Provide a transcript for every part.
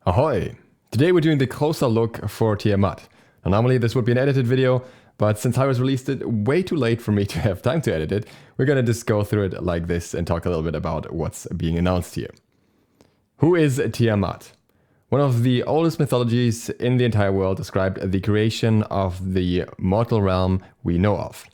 Ahoy! Today we're doing the closer look for Tiamat. Now, normally this would be an edited video, but since I was released it way too late for me to have time to edit it, we're gonna just go through it like this and talk a little bit about what's being announced here. Who is Tiamat? One of the oldest mythologies in the entire world described the creation of the mortal realm we know of.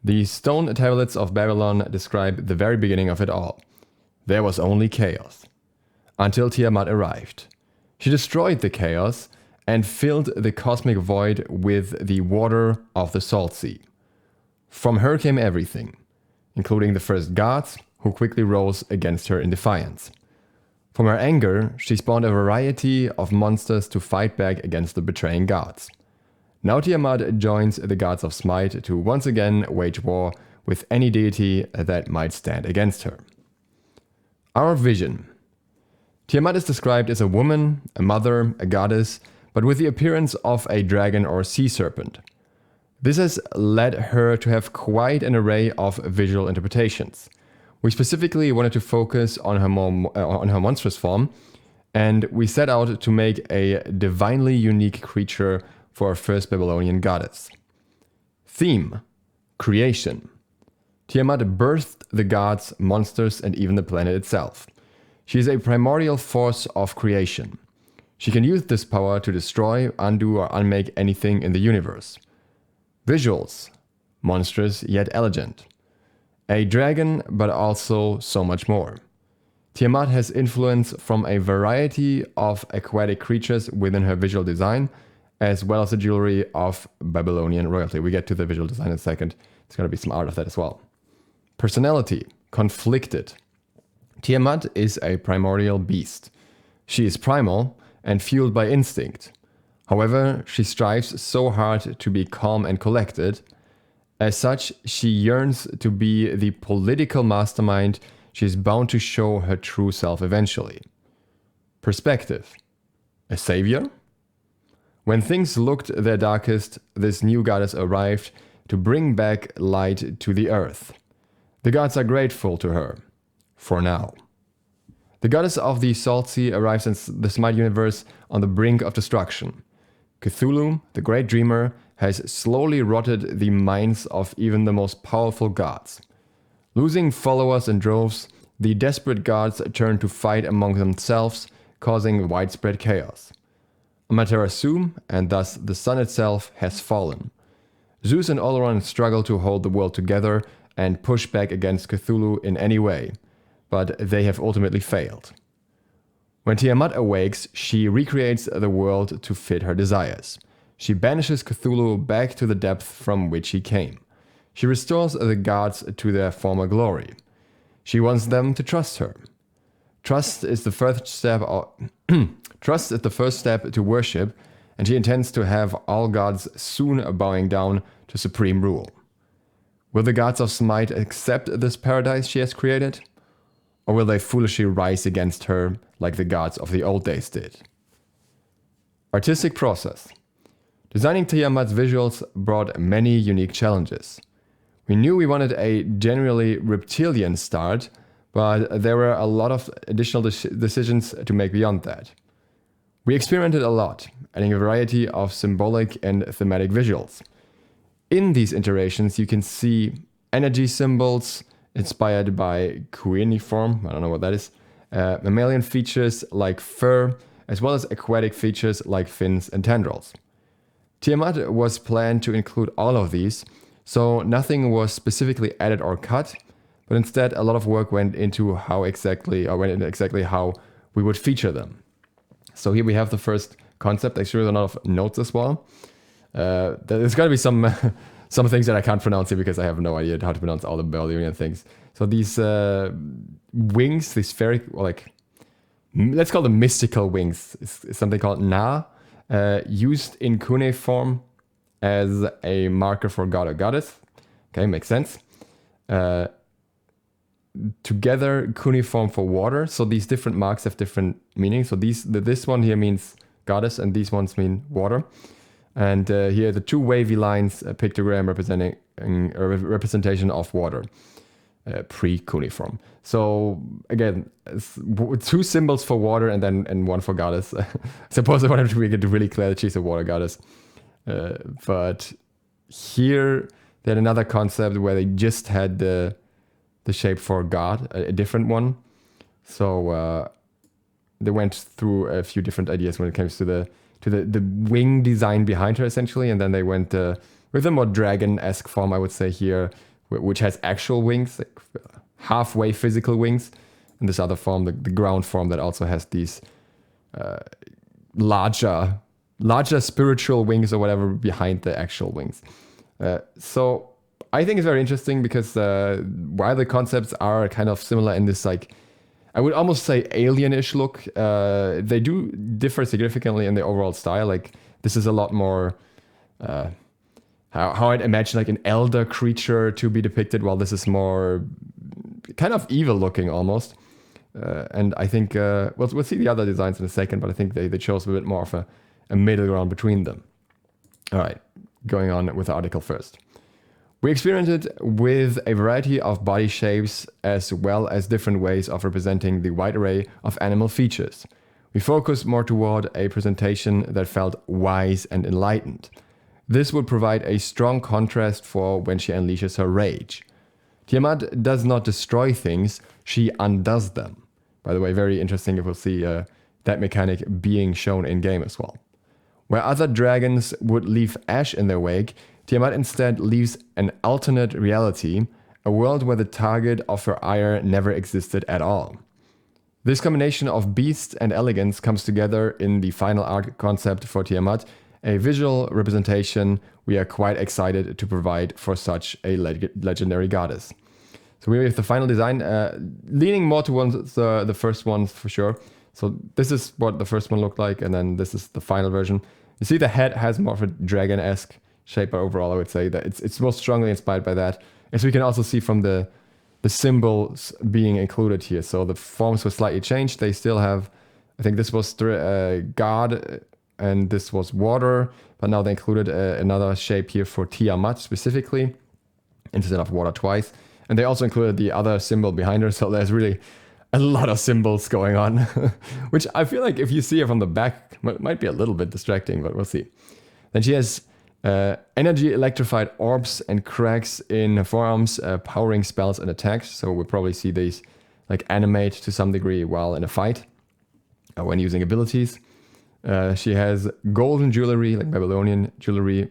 The stone tablets of Babylon describe the very beginning of it all. There was only chaos. Until Tiamat arrived. She destroyed the chaos and filled the cosmic void with the water of the Salt Sea. From her came everything, including the first gods, who quickly rose against her in defiance. From her anger, she spawned a variety of monsters to fight back against the betraying gods. Now Tiamat joins the gods of SMITE to once again wage war with any deity that might stand against her. Our vision. Tiamat is described as a woman, a mother, a goddess, but with the appearance of a dragon or sea serpent. This has led her to have quite an array of visual interpretations. We specifically wanted to focus on her monstrous form, and we set out to make a divinely unique creature for our first Babylonian goddess. Theme: creation. Tiamat birthed the gods, monsters, and even the planet itself. She is a primordial force of creation. She can use this power to destroy, undo, or unmake anything in the universe. Visuals: monstrous yet elegant. A dragon, but also so much more. Tiamat has influence from a variety of aquatic creatures within her visual design, as well as the jewelry of Babylonian royalty. We get to the visual design in a second. There's going to be some art of that as well. Personality: conflicted. Tiamat is a primordial beast. She is primal and fueled by instinct. However, she strives so hard to be calm and collected. As such, she yearns to be the political mastermind she is bound to show her true self eventually. Perspective: a savior? When things looked their darkest, this new goddess arrived to bring back light to the earth. The gods are grateful to her. For now. The goddess of the Salt Sea arrives in the SMITE universe on the brink of destruction. Cthulhu, the great dreamer, has slowly rotted the minds of even the most powerful gods. Losing followers in droves, the desperate gods turn to fight among themselves, causing widespread chaos. Amaterasu, and thus the sun itself, has fallen. Zeus and Oleron struggle to hold the world together and push back against Cthulhu in any way, but they have ultimately failed. When Tiamat awakes, she recreates the world to fit her desires. She banishes Cthulhu back to the depth from which he came. She restores the gods to their former glory. She wants them to trust her. Trust is the first step to worship, and she intends to have all gods soon bowing down to supreme rule. Will the gods of SMITE accept this paradise she has created? Or will they foolishly rise against her like the gods of the old days did? Artistic process. Designing Tiamat's visuals brought many unique challenges. We knew we wanted a generally reptilian start, but there were a lot of additional decisions to make beyond that. We experimented a lot, adding a variety of symbolic and thematic visuals. In these iterations, you can see energy symbols inspired by cuneiform, I don't know what that is, mammalian features like fur, as well as aquatic features like fins and tendrils. Tiamat was planned to include all of these, so nothing was specifically added or cut, but instead a lot of work went into exactly how we would feature them. So here we have the first concept. Actually, there's a lot of notes as well. There's got to be some things that I can't pronounce here because I have no idea how to pronounce all the Babylonian things. So these wings, these spheric, let's call them mystical wings, is something called Na, used in cuneiform as a marker for god or goddess. Okay, makes sense. Together, cuneiform for water. So these different marks have different meanings. So this one here means goddess, and these ones mean water. And here the two wavy lines, a pictogram representing a representation of water. pre-cuneiform. So again, two symbols for water and one for goddess. I suppose I wanted to make it really clear that she's a water goddess. But here they had another concept where they just had the shape for god, a different one. So they went through a few different ideas when it comes to the wing design behind her, essentially, and then they went with a more dragon-esque form, I would say here, which has actual wings, like halfway physical wings, and this other form, the ground form, that also has these larger spiritual wings or whatever behind the actual wings. So I think it's very interesting because while the concepts are kind of similar in this, like, I would almost say alien-ish look, they do differ significantly in the overall style. Like, this is a lot more how I'd imagine like an elder creature to be depicted, while this is more kind of evil looking almost. And I think we'll see the other designs in a second, but I think they chose a bit more of a middle ground between them. All right, going on with the article first. We experimented with a variety of body shapes as well as different ways of representing the wide array of animal features. We focused more toward a presentation that felt wise and enlightened. This would provide a strong contrast for when she unleashes her rage. Tiamat does not destroy things, she undoes them. By the way, very interesting if we'll see that mechanic being shown in-game as well. Where other dragons would leave ash in their wake, Tiamat instead leaves an alternate reality, a world where the target of her ire never existed at all. This combination of beast and elegance comes together in the final art concept for Tiamat, a visual representation we are quite excited to provide for such a legendary goddess. So we have the final design, leaning more towards the first one for sure. So this is what the first one looked like, and then this is the final version. You see the head has more of a dragon-esque shape, but overall I would say that it's most strongly inspired by that. As we can also see from the symbols being included here. So the forms were slightly changed. They still have, I think this was god, and this was water, but now they included another shape here for Tiamat specifically, instead of water twice. And they also included the other symbol behind her, so there's really a lot of symbols going on, which I feel like if you see her from the back, might be a little bit distracting, but we'll see. Then she has energy electrified orbs and cracks in her forearms, powering spells and attacks, so we'll probably see these like animate to some degree while in a fight, when using abilities. She has golden jewelry, like Babylonian jewelry,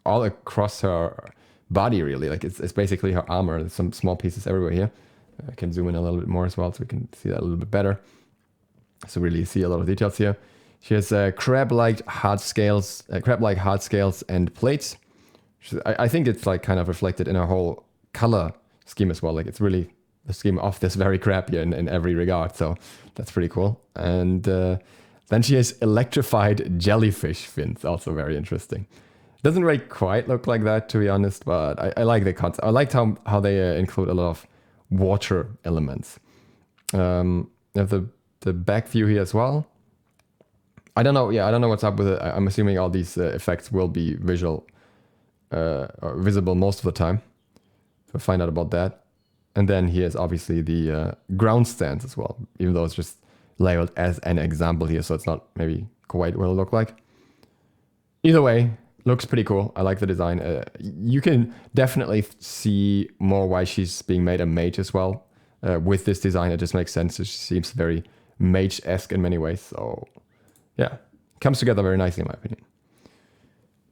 all across her body, really. Like it's basically her armor. There's some small pieces everywhere here. I can zoom in a little bit more as well so we can see that a little bit better. So really see a lot of details here. She has crab-like hard scales and plates. I think it's like kind of reflected in her whole color scheme as well. Like it's really the scheme of this very crab here in every regard. So that's pretty cool. And then she has electrified jellyfish fins, also very interesting. Doesn't really quite look like that, to be honest, but I like the concept. I liked how they include a lot of water elements. You have the back view here as well. I don't know. Yeah, I don't know what's up with it. I'm assuming all these effects will be visual or visible most of the time. So we'll find out about that. And then here's obviously the ground stance as well, even though it's just labeled as an example here, so it's not maybe quite what it'll look like. Either way, looks pretty cool. I like the design. You can definitely see more why she's being made a mage as well. With this design, it just makes sense. She seems very mage-esque in many ways. So yeah, comes together very nicely in my opinion.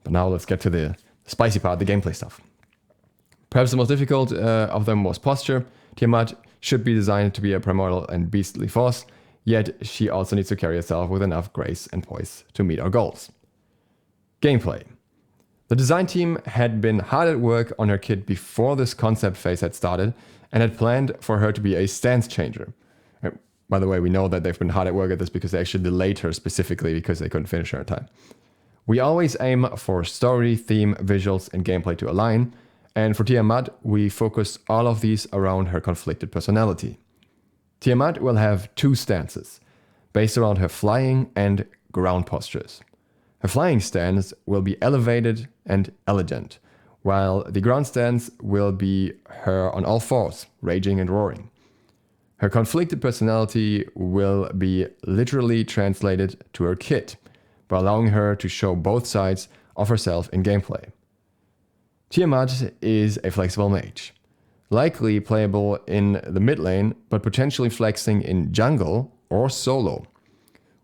But now let's get to the spicy part, the gameplay stuff. Perhaps the most difficult of them was posture. Tiamat should be designed to be a primordial and beastly force, yet she also needs to carry herself with enough grace and poise to meet our goals. Gameplay. The design team had been hard at work on her kit before this concept phase had started and had planned for her to be a stance changer. By the way, we know that they've been hard at work at this because they actually delayed her specifically because they couldn't finish her in time. We always aim for story, theme, visuals, and gameplay to align, and for Tiamat, we focus all of these around her conflicted personality. Tiamat will have two stances, based around her flying and ground postures. Her flying stance will be elevated and elegant, while the ground stance will be her on all fours, raging and roaring. Her conflicted personality will be literally translated to her kit, by allowing her to show both sides of herself in gameplay. Tiamat is a flexible mage, likely playable in the mid lane, but potentially flexing in jungle or solo.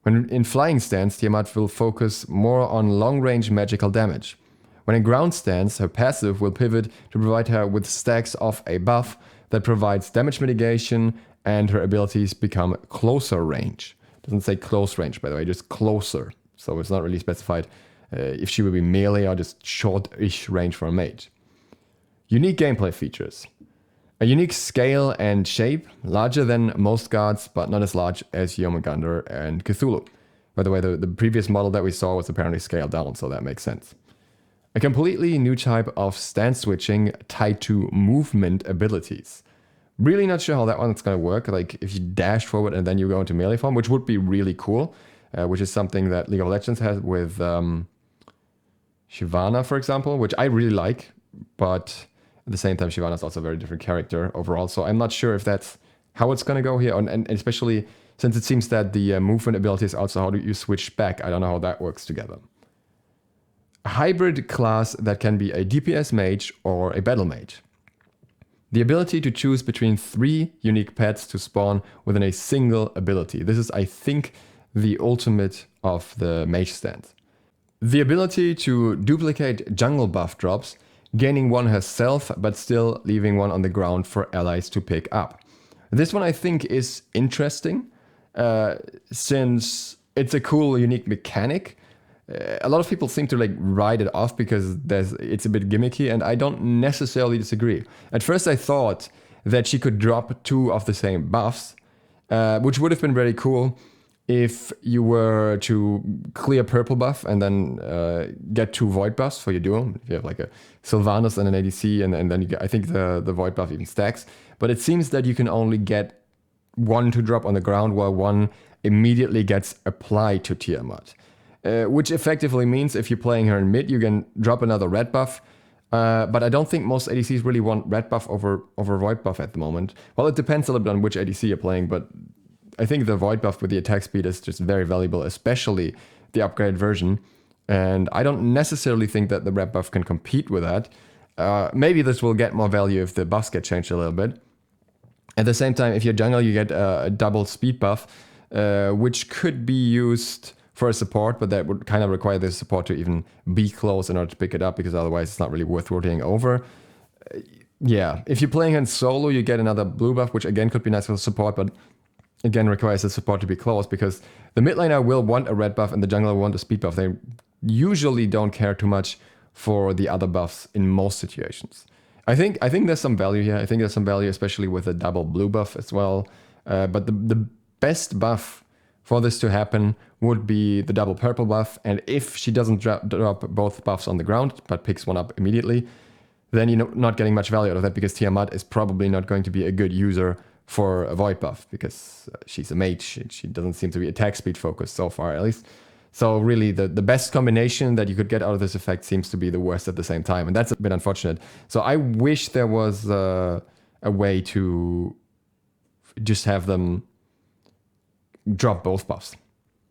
When in flying stance, Tiamat will focus more on long-range magical damage. When in ground stance, her passive will pivot to provide her with stacks of a buff that provides damage mitigation, and her abilities become closer range. It doesn't say close range, by the way, just closer. So it's not really specified if she will be melee or just short-ish range for a mage. Unique gameplay features. A unique scale and shape, larger than most gods, but not as large as Jormungandr and Cthulhu. By the way, the previous model that we saw was apparently scaled down, so that makes sense. A completely new type of stance switching tied to movement abilities. Really not sure how that one's going to work, like if you dash forward and then you go into melee form, which would be really cool, which is something that League of Legends has with Shyvana, for example, which I really like, but at the same time, Shyvana is also a very different character overall, so I'm not sure if that's how it's going to go here, and especially since it seems that the movement ability is also how do you switch back. I don't know how that works together. A hybrid class that can be a DPS mage or a battle mage. The ability to choose between 3 unique pets to spawn within a single ability. This is, I think, the ultimate of the mage stance. The ability to duplicate jungle buff drops, gaining one herself but still leaving one on the ground for allies to pick up. This one I think is interesting since it's a cool, unique mechanic. A lot of people seem to like write it off because it's a bit gimmicky, and I don't necessarily disagree. At first I thought that she could drop 2 of the same buffs, which would have been very cool if you were to clear purple buff and then get 2 void buffs for your duo. If you have like a Sylvanas and an ADC, and then you get, I think the void buff even stacks. But it seems that you can only get 1 to drop on the ground while 1 immediately gets applied to Tiamat. Which effectively means if you're playing her in mid, you can drop another red buff. But I don't think most ADCs really want red buff over void buff at the moment. Well, it depends a little bit on which ADC you're playing, but I think the void buff with the attack speed is just very valuable, especially the upgraded version. And I don't necessarily think that the red buff can compete with that. Maybe this will get more value if the buffs get changed a little bit. At the same time, if you're jungle, you get a double speed buff, which could be used for a support, but that would kind of require the support to even be close in order to pick it up, because otherwise it's not really worth rotating over. Yeah, if you're playing in solo, you get another blue buff, which again could be nice for support, but again requires the support to be close, because the mid laner will want a red buff and the jungler will want a speed buff. They usually don't care too much for the other buffs in most situations. I think there's some value here. I think there's some value, especially with a double blue buff as well. But the best buff for this to happen would be the double purple buff, and if she doesn't drop both buffs on the ground, but picks one up immediately, then you're not getting much value out of that, because Tiamat is probably not going to be a good user for a void buff, because she's a mage. She doesn't seem to be attack speed focused so far, at least. So really, the best combination that you could get out of this effect seems to be the worst at the same time, and that's a bit unfortunate. So I wish there was a way to just have them drop both buffs,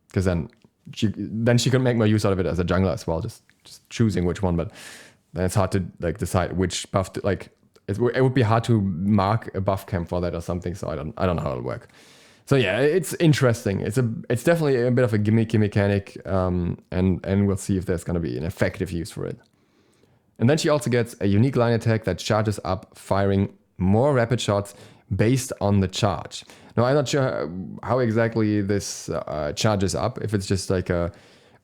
because then she can make more use out of it as a jungler as well, just choosing which one. But then it's hard to like decide which buff to, like it would be hard to mark a buff camp for that or something. So I don't know how it'll work. So yeah, it's interesting. It's definitely a bit of a gimmicky mechanic, and we'll see if there's going to be an effective use for it. And then she also gets a unique line attack that charges up, firing more rapid shots based on the charge. Now, I'm not sure how exactly this charges up, if it's just like a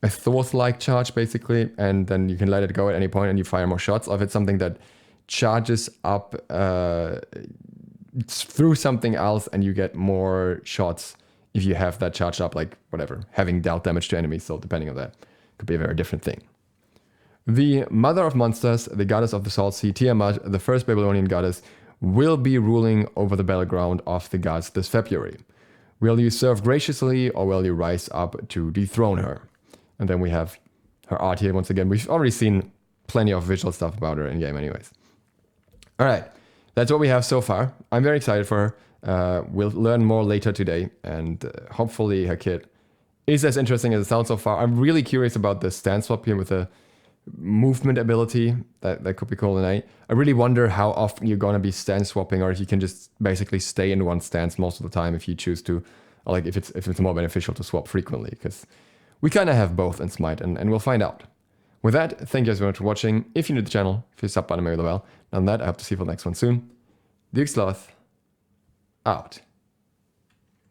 Thoth-like charge, basically, and then you can let it go at any point and you fire more shots, or if it's something that charges up through something else and you get more shots if you have that charged up, like, whatever, having dealt damage to enemies, so depending on that, could be a very different thing. The Mother of Monsters, the goddess of the Salt Sea, Tiamat, the first Babylonian goddess, will be ruling over the battleground of the gods this February. Will you serve graciously, or will you rise up to dethrone her? And then we have her art here once again. We've already seen plenty of visual stuff about her in game anyways. All right, that's what we have so far. I'm very excited for her. We'll learn more later today, and hopefully her kit is as interesting as it sounds so far. I'm really curious about the stance swap here with the movement ability. That could be cool. And I really wonder how often you're going to be stance swapping, or if you can just basically stay in one stance most of the time if you choose to, or like if it's more beneficial to swap frequently, because we kind of have both in Smite, and we'll find out. With that, thank you guys very much for watching. If you're new to the channel, hit the sub button and ring the bell. And on that, I hope to see you for the next one soon. ZiSotto, out.